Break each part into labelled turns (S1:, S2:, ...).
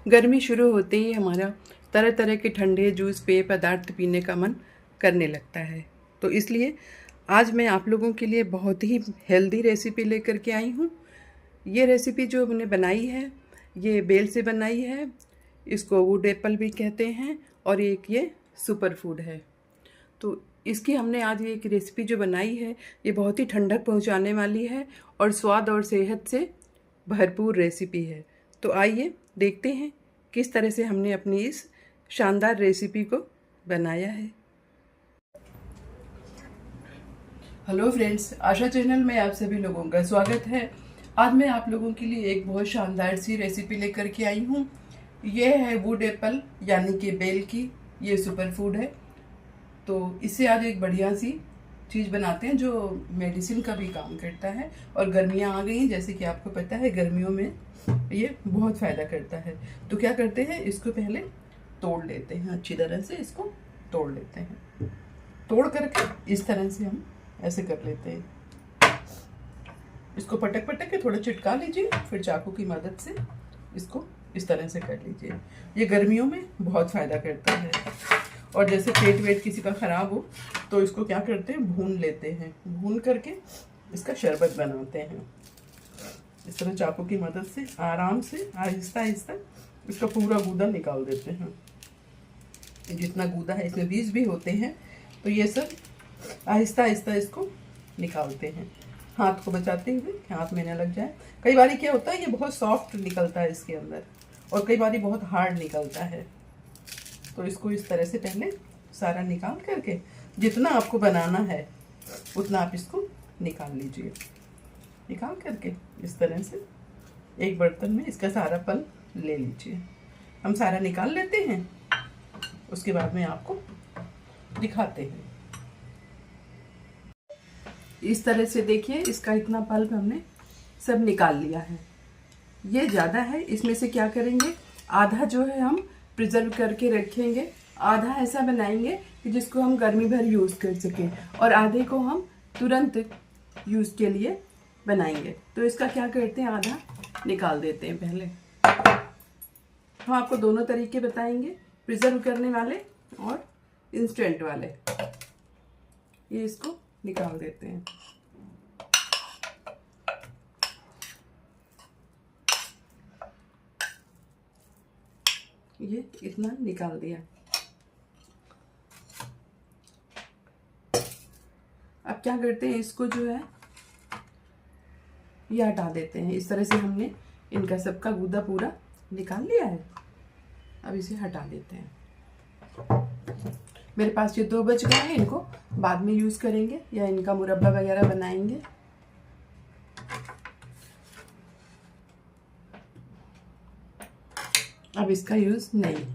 S1: गर्मी शुरू होते ही हमारा तरह तरह के ठंडे जूस पेय पदार्थ पीने का मन करने लगता है। तो इसलिए आज मैं आप लोगों के लिए बहुत ही हेल्दी रेसिपी लेकर के आई हूँ। ये रेसिपी जो मैंने बनाई है ये बेल से बनाई है, इसको वुड एप्पल भी कहते हैं और एक ये सुपर फूड है। तो इसकी हमने आज एक रेसिपी जो बनाई है ये बहुत ही ठंडक पहुँचाने वाली है और स्वाद और सेहत से भरपूर रेसिपी है। तो आइए देखते हैं किस तरह से हमने अपनी इस शानदार रेसिपी को बनाया है। हेलो फ्रेंड्स, आशा चैनल में आप सभी लोगों का स्वागत है। आज मैं आप लोगों के लिए एक बहुत शानदार सी रेसिपी लेकर के आई हूँ। ये है वुड एप्पल यानी कि बेल की ये सुपर फूड है। तो इससे आज एक बढ़िया सी चीज़ बनाते हैं जो मेडिसिन का भी काम करता है। और गर्मियाँ आ गई हैं, जैसे कि आपको पता है गर्मियों में ये बहुत फ़ायदा करता है। तो क्या करते हैं, इसको पहले तोड़ लेते हैं, अच्छी तरह से इसको तोड़ लेते हैं। तोड़ करके इस तरह से हम ऐसे कर लेते हैं। इसको पटक पटक के थोड़ा चिटका लीजिए, फिर चाकू की मदद से इसको इस तरह से कर लीजिए। ये गर्मियों में बहुत फ़ायदा करता है। और जैसे पेट वेट किसी का ख़राब हो तो इसको क्या करते हैं, भून लेते हैं। भून करके इसका शरबत बनाते हैं। इस तरह चाकू की मदद से आराम से आहिस्ता आहिस्ता इसका पूरा गूदा निकाल देते हैं। जितना गूदा है, इसमें बीज भी होते हैं, तो ये सब आहिस्ता आहिस्ता इसको निकालते हैं, हाथ को बचाते हुए कि हाथ में न लग जाए। कई बार क्या होता है, ये बहुत सॉफ्ट निकलता है इसके अंदर, और कई बार बहुत हार्ड निकलता है। तो इसको इस तरह से पहले सारा निकाल करके जितना आपको बनाना है उतना आप इसको निकाल लीजिए। निकाल करके इस तरह से एक बर्तन में इसका सारा पल ले लीजिए। हम सारा निकाल लेते हैं, उसके बाद में आपको दिखाते हैं। इस तरह से देखिए, इसका इतना पल्प हमने सब निकाल लिया है। ये ज़्यादा है, इसमें से क्या करेंगे, आधा जो है हम प्रिजर्व करके रखेंगे, आधा ऐसा बनाएंगे कि जिसको हम गर्मी भर यूज़ कर सकें, और आधे को हम तुरंत यूज़ के लिए बनाएंगे। तो इसका क्या करते हैं, आधा निकाल देते हैं पहले। हम आपको दोनों तरीके बताएंगे, प्रिजर्व करने वाले और इंस्टेंट वाले। ये इसको निकाल देते हैं। ये इतना निकाल दिया। अब क्या करते हैं, इसको जो है ये हटा देते हैं। इस तरह से हमने इनका सबका गूदा पूरा निकाल लिया है। अब इसे हटा देते हैं। मेरे पास ये 2 बच गए हैं, इनको बाद में यूज़ करेंगे या इनका मुरब्बा वगैरह बनाएंगे। अब इसका यूज़ नहीं।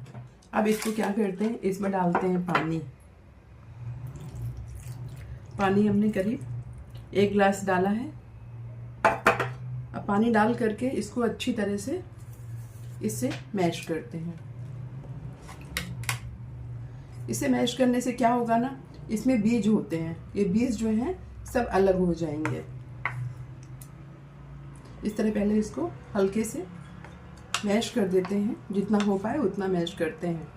S1: अब इसको क्या करते हैं, इसमें डालते हैं पानी। पानी हमने करीब 1 गिलास डाला है। अब पानी डाल करके इसको अच्छी तरह से इससे मैश करते हैं। इसे मैश करने से क्या होगा ना, इसमें बीज होते हैं, ये बीज जो हैं सब अलग हो जाएंगे। इस तरह पहले इसको हल्के से मैश कर देते हैं, जितना हो पाए उतना मैश करते हैं।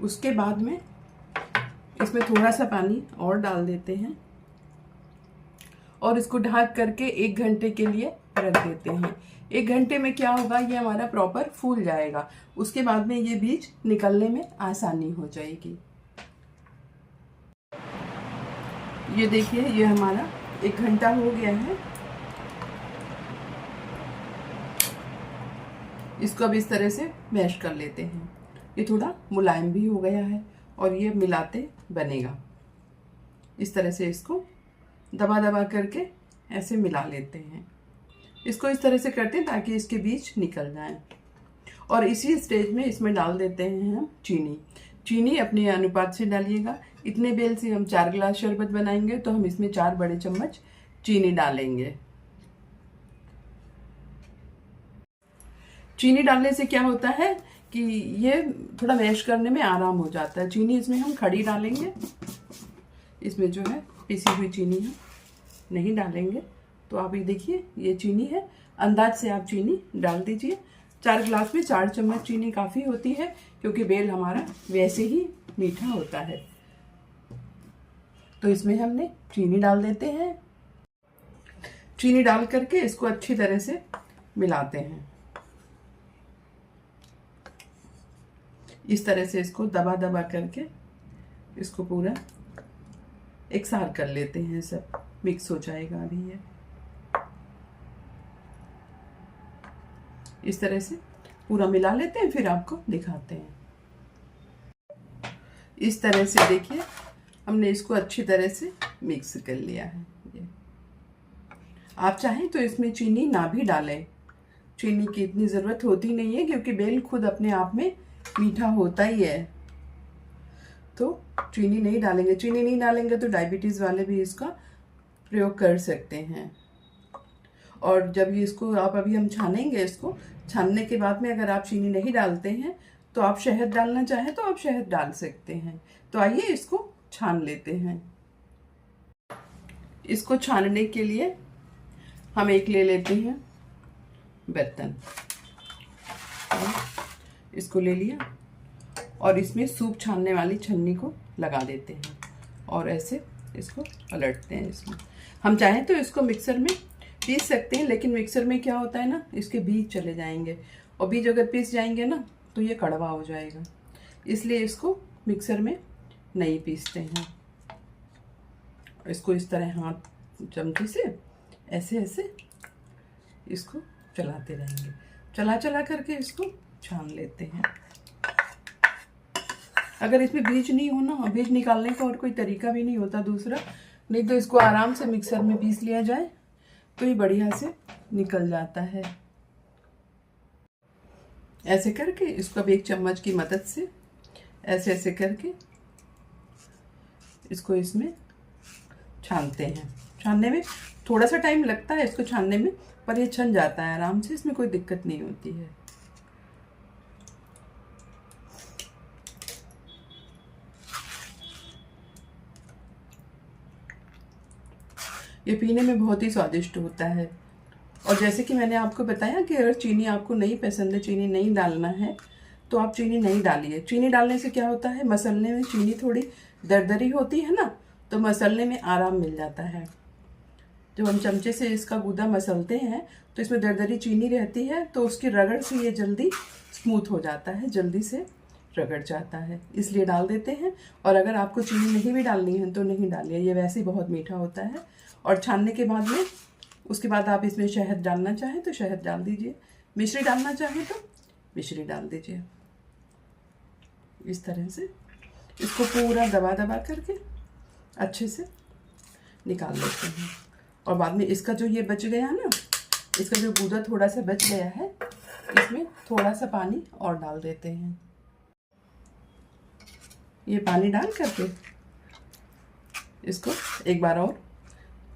S1: उसके बाद में इसमें थोड़ा सा पानी और डाल देते हैं और इसको ढक करके 1 घंटे के लिए रख देते हैं। 1 घंटे में क्या होगा, ये हमारा प्रॉपर फूल जाएगा। उसके बाद में ये बीज निकलने में आसानी हो जाएगी। ये देखिए, ये हमारा 1 घंटा हो गया है। इसको अब इस तरह से मैश कर लेते हैं। ये थोड़ा मुलायम भी हो गया है और ये मिलाते बनेगा। इस तरह से इसको दबा दबा करके ऐसे मिला लेते हैं। इसको इस तरह से करते हैं ताकि इसके बीज निकल जाएं। और इसी स्टेज में इसमें डाल देते हैं हम चीनी। चीनी अपने अनुपात से डालिएगा। इतने बेल से हम 4 गिलास शरबत बनाएंगे, तो हम इसमें 4 बड़े चम्मच चीनी डालेंगे। चीनी डालने से क्या होता है कि ये थोड़ा मैश करने में आराम हो जाता है। चीनी इसमें हम खड़ी डालेंगे, इसमें जो है पिसी हुई चीनी हम नहीं डालेंगे। तो आप ये देखिए, ये चीनी है, अंदाज से आप चीनी डाल दीजिए। 4 गिलास में 4 चम्मच चीनी काफ़ी होती है, क्योंकि बेल हमारा वैसे ही मीठा होता है। तो इसमें हमने चीनी डाल देते हैं। चीनी डाल करके इसको अच्छी तरह से मिलाते हैं। इस तरह से इसको दबा दबा करके इसको पूरा एक साथ कर लेते हैं, सब मिक्स हो जाएगा अभी ये। इस तरह से पूरा मिला लेते हैं, फिर आपको दिखाते हैं। इस तरह से देखिए, हमने इसको अच्छी तरह से मिक्स कर लिया है। ये आप चाहें तो इसमें चीनी ना भी डालें, चीनी की इतनी ज़रूरत होती नहीं है, क्योंकि बेल खुद अपने आप में मीठा होता ही है। तो चीनी नहीं डालेंगे, चीनी नहीं डालेंगे तो डायबिटीज़ वाले भी इसका प्रयोग कर सकते हैं। और जब ये इसको आप अभी हम छानेंगे, इसको छानने के बाद में अगर आप चीनी नहीं डालते हैं तो आप शहद डालना चाहें तो आप शहद डाल सकते हैं। तो आइए इसको छान लेते हैं। इसको छानने के लिए हम एक ले लेते हैं बर्तन, इसको ले लिया और इसमें सूप छानने वाली छन्नी को लगा देते हैं और ऐसे इसको पलटते हैं। इसमें हम चाहें तो इसको मिक्सर में पीस सकते हैं, लेकिन मिक्सर में क्या होता है ना, इसके बीज चले जाएंगे और बीज अगर पीस जाएंगे ना तो ये कड़वा हो जाएगा, इसलिए इसको मिक्सर में नहीं पीसते हैं। इसको इस तरह हाथ चमचे से ऐसे ऐसे इसको चलाते रहेंगे, चला चला करके इसको छान लेते हैं। अगर इसमें बीज नहीं हो ना, बीज निकालने का और कोई तरीका भी नहीं होता दूसरा, नहीं तो इसको आराम से मिक्सर में पीस लिया जाए तो ये बढ़िया से निकल जाता है। ऐसे करके इसको अब एक चम्मच की मदद से ऐसे ऐसे करके इसको इसमें छानते हैं। छानने में थोड़ा सा टाइम लगता है इसको छानने में, पर ये छन जाता है आराम से, इसमें कोई दिक्कत नहीं होती है। ये पीने में बहुत ही स्वादिष्ट होता है। और जैसे कि मैंने आपको बताया कि अगर चीनी आपको नहीं पसंद है, चीनी नहीं डालना है, तो आप चीनी नहीं डालिए। चीनी डालने से क्या होता है, मसलने में चीनी थोड़ी दरदरी होती है ना, तो मसलने में आराम मिल जाता है। जब हम चमचे से इसका गूदा मसलते हैं तो इसमें दरदरी चीनी रहती है, तो उसकी रगड़ से ये जल्दी स्मूथ हो जाता है, जल्दी से रगड़ जाता है, इसलिए डाल देते हैं। और अगर आपको चीनी नहीं भी डालनी है तो नहीं डालिए, ये वैसे ही बहुत मीठा होता है। और छानने के बाद में उसके बाद आप इसमें शहद डालना चाहें तो शहद डाल दीजिए, मिश्री डालना चाहें तो मिश्री डाल दीजिए। इस तरह से इसको पूरा दबा दबा करके अच्छे से निकाल लेते हैं। और बाद में इसका जो ये बच गया ना, इसका जो गूदा थोड़ा सा बच गया है, इसमें थोड़ा सा पानी और डाल देते हैं। ये पानी डाल करके इसको एक बार और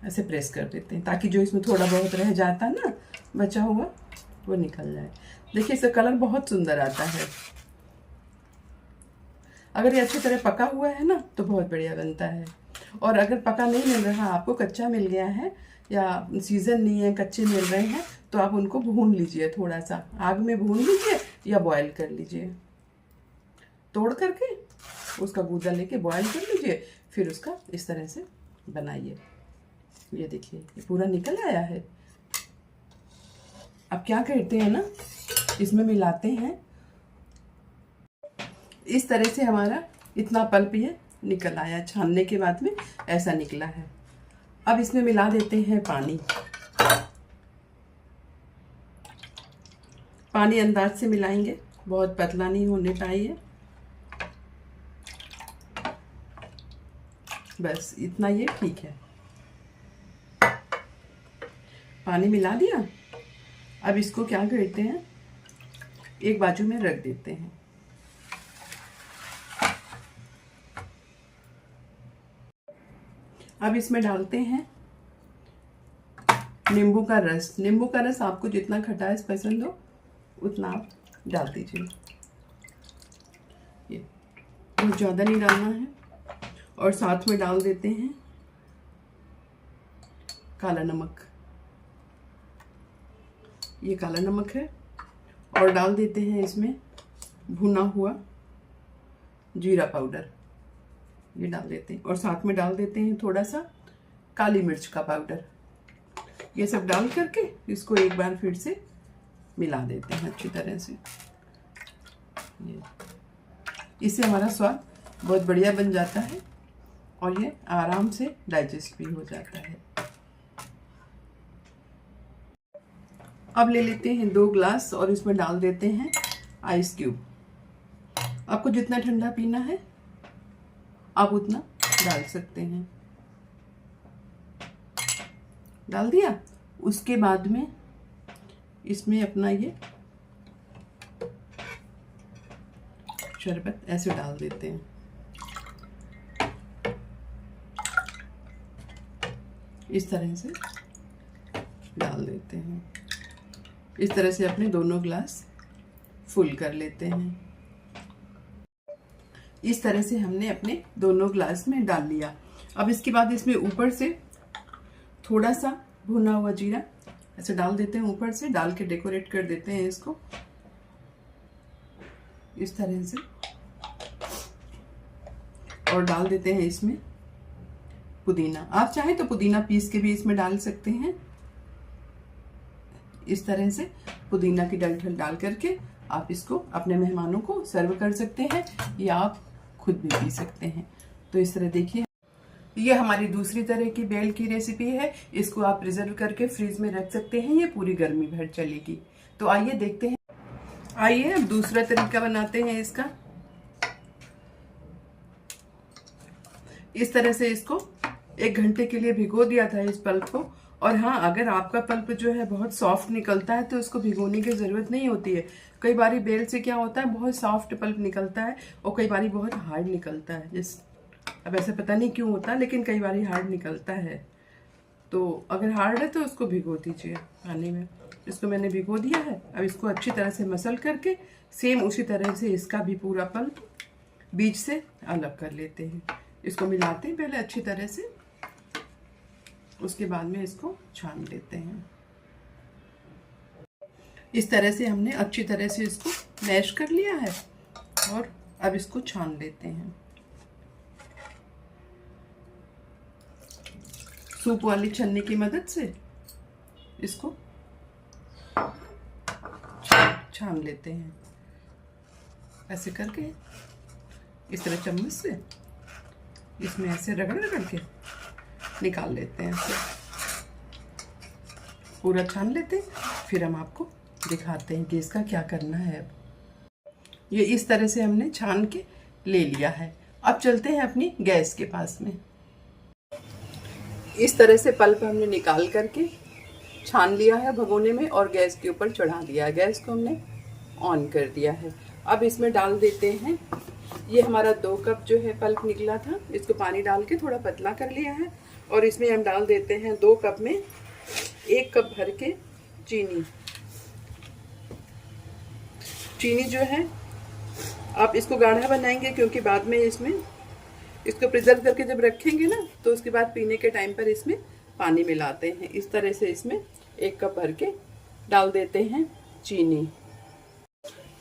S1: ऐसे प्रेस कर देते हैं, ताकि जो इसमें थोड़ा बहुत रह जाता है ना बचा हुआ, वो निकल जाए। देखिए इसका कलर बहुत सुंदर आता है। अगर ये अच्छी तरह पका हुआ है ना तो बहुत बढ़िया बनता है। और अगर पका नहीं मिल रहा, आपको कच्चा मिल गया है या सीजन नहीं है, कच्चे मिल रहे हैं, तो आप उनको भून लीजिए, थोड़ा सा आग में भून लीजिए या बॉयल कर लीजिए। तोड़ करके उसका गूदा लेके बॉयल कर लीजिए, फिर उसका इस तरह से बनाइए। ये देखिए ये पूरा निकल आया है। अब क्या करते हैं ना, इसमें मिलाते हैं। इस तरह से हमारा इतना पल्प ये निकल आया, छानने के बाद में ऐसा निकला है। अब इसमें मिला देते हैं पानी। पानी अंदाज से मिलाएंगे, बहुत पतला नहीं होने चाहिए, बस इतना ये ठीक है। पानी मिला दिया। अब इसको क्या करते हैं, एक बाजू में रख देते हैं। अब इसमें डालते हैं नींबू का रस। नींबू का रस आपको जितना खटास पसंद हो उतना आप डाल दीजिए। ये बहुत ज़्यादा नहीं डालना है। और साथ में डाल देते हैं काला नमक। ये काला नमक है और डाल देते हैं इसमें भुना हुआ जीरा पाउडर, ये डाल देते हैं और साथ में डाल देते हैं थोड़ा सा काली मिर्च का पाउडर। ये सब डाल करके इसको एक बार फिर से मिला देते हैं अच्छी तरह से। इससे हमारा स्वाद बहुत बढ़िया बन जाता है और ये आराम से डाइजेस्ट भी हो जाता है। अब ले लेते हैं 2 ग्लास और इसमें डाल देते हैं आइस क्यूब। आपको जितना ठंडा पीना है आप उतना डाल सकते हैं। डाल दिया। उसके बाद में इसमें अपना ये शरबत ऐसे डाल देते हैं। इस तरह से डाल देते हैं। इस तरह से अपने दोनों ग्लास फुल कर लेते हैं। इस तरह से हमने अपने दोनों ग्लास में डाल लिया। अब इसके बाद इसमें ऊपर से थोड़ा सा भुना हुआ जीरा ऐसे डाल देते हैं, ऊपर से डाल के डेकोरेट कर देते हैं इसको इस तरह से। और डाल देते हैं इसमें पुदीना। आप चाहें तो पुदीना पीस के भी इसमें डाल सकते हैं। इस तरह से पुदीना की डंठल डाल करके आप इसको अपने मेहमानों को सर्व कर सकते हैं या आप खुद भी पी सकते हैं। तो इस तरह देखिए, ये हमारी दूसरी तरह की बेल की रेसिपी है। इसको आप प्रिजर्व करके फ्रीज में रख सकते हैं, ये पूरी गर्मी भर चलेगी। तो आइए देखते हैं। आइए अब दूसरा तरीका बनाते हैं इसका। इस तरह से इसको 1 घंटे के लिए भिगो दिया था इस पल्प को। और हाँ, अगर आपका पल्प जो है बहुत सॉफ्ट निकलता है तो उसको भिगोने की ज़रूरत नहीं होती है। कई बारी बेल से क्या होता है, बहुत सॉफ्ट पल्प निकलता है और कई बारी बहुत हार्ड निकलता है। अब ऐसा पता नहीं क्यों होता, लेकिन कई बारी हार्ड निकलता है। तो अगर हार्ड है तो उसको भिगो दीजिए पानी में। इसको मैंने भिगो दिया है। अब इसको अच्छी तरह से मसल करके सेम उसी तरह से इसका भी पूरा पल्प बीज से अलग कर लेते हैं। इसको मिलाते हैं पहले अच्छी तरह से, उसके बाद में इसको छान लेते हैं। इस तरह से हमने अच्छी तरह से इसको मैश कर लिया है और अब इसको छान लेते हैं। सूप वाली छन्नी की मदद से इसको छान लेते हैं। ऐसे करके इस तरह चम्मच से इसमें ऐसे रगड़ रगड़ के निकाल लेते हैं। ऐसे पूरा छान लेते हैं, फिर हम आपको दिखाते हैं कि इसका क्या करना है। अब ये इस तरह से हमने छान के ले लिया है। अब चलते हैं अपनी गैस के पास में। इस तरह से पल्प हमने निकाल करके छान लिया है भगोने में और गैस के ऊपर चढ़ा दिया है। गैस को हमने ऑन कर दिया है। अब इसमें डाल देते हैं, ये हमारा 2 कप जो है पल्प निकला था, इसको पानी डाल के थोड़ा पतला कर लिया है। और इसमें हम डाल देते हैं 2 कप में 1 कप भर के चीनी। चीनी जो है आप इसको गाढ़ा बनाएंगे, क्योंकि बाद में इसमें इसको प्रिजर्व करके जब रखेंगे ना तो उसके बाद पीने के टाइम पर इसमें पानी मिलाते हैं। इस तरह से इसमें 1 कप भर के डाल देते हैं चीनी।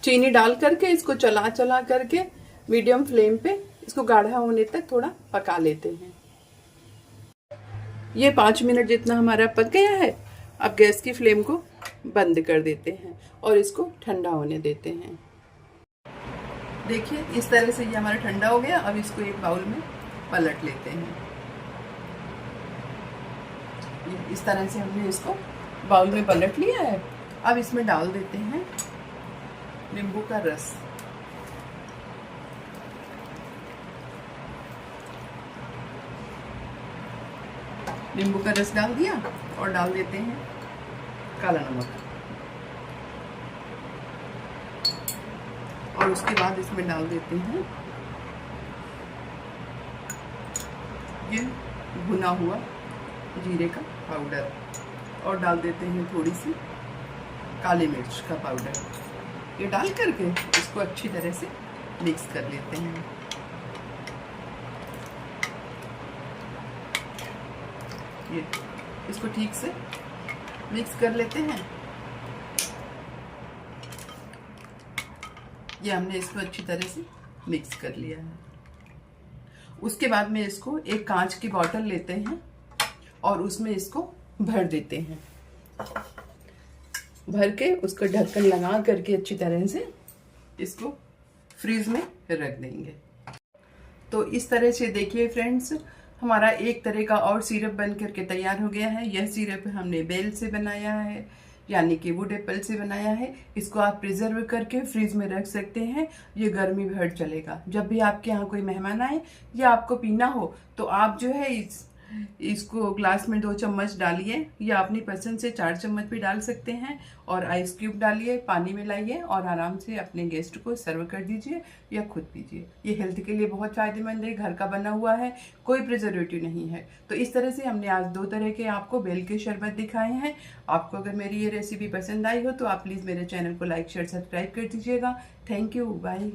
S1: चीनी डाल करके इसको चला चला करके मीडियम फ्लेम पे इसको गाढ़ा होने तक थोड़ा पका लेते हैं। ये 5 मिनट जितना हमारा पक गया है। अब गैस की फ्लेम को बंद कर देते हैं और इसको ठंडा होने देते हैं। देखिए इस तरह से ये हमारा ठंडा हो गया। अब इसको एक बाउल में पलट लेते हैं। इस तरह से हमने इसको बाउल में पलट लिया है। अब इसमें डाल देते हैं नींबू का रस। नींबू का रस डाल दिया और डाल देते हैं काला नमक। और उसके बाद इसमें डाल देते हैं ये भुना हुआ जीरे का पाउडर और डाल देते हैं थोड़ी सी काली मिर्च का पाउडर। ये डाल करके इसको अच्छी तरह से मिक्स कर लेते हैं। ये इसको ठीक से मिक्स कर लेते हैं ये हमने इसको अच्छी तरह से मिक्स कर लिया है। उसके बाद में इसको एक कांच की बॉटल लेते हैं और उसमें इसको भर देते हैं। भर के उसको ढक्कन लगा करके अच्छी तरह से इसको फ्रीज में रख देंगे। तो इस तरह से देखिए फ्रेंड्स, हमारा एक तरह का और सिरप बन करके तैयार हो गया है। यह सिरप हमने बेल से बनाया है, यानी कि वुड एप्पल से बनाया है। इसको आप प्रिजर्व करके फ्रीज में रख सकते हैं, ये गर्मी भर चलेगा। जब भी आपके यहाँ कोई मेहमान आए या आपको पीना हो तो आप जो है इसको ग्लास में 2 चम्मच डालिए, या अपनी पसंद से 4 चम्मच भी डाल सकते हैं, और आइस क्यूब डालिए, पानी मिलाइए और आराम से अपने गेस्ट को सर्व कर दीजिए या खुद पीजिए। ये हेल्थ के लिए बहुत फायदेमंद है, घर का बना हुआ है, कोई प्रिजर्वेटिव नहीं है। तो इस तरह से हमने आज 2 तरह के आपको बेल के शरबत दिखाए हैं। आपको अगर मेरी ये रेसिपी पसंद आई हो तो आप प्लीज़ मेरे चैनल को लाइक शेयर सब्सक्राइब कर दीजिएगा। Thank you, bye.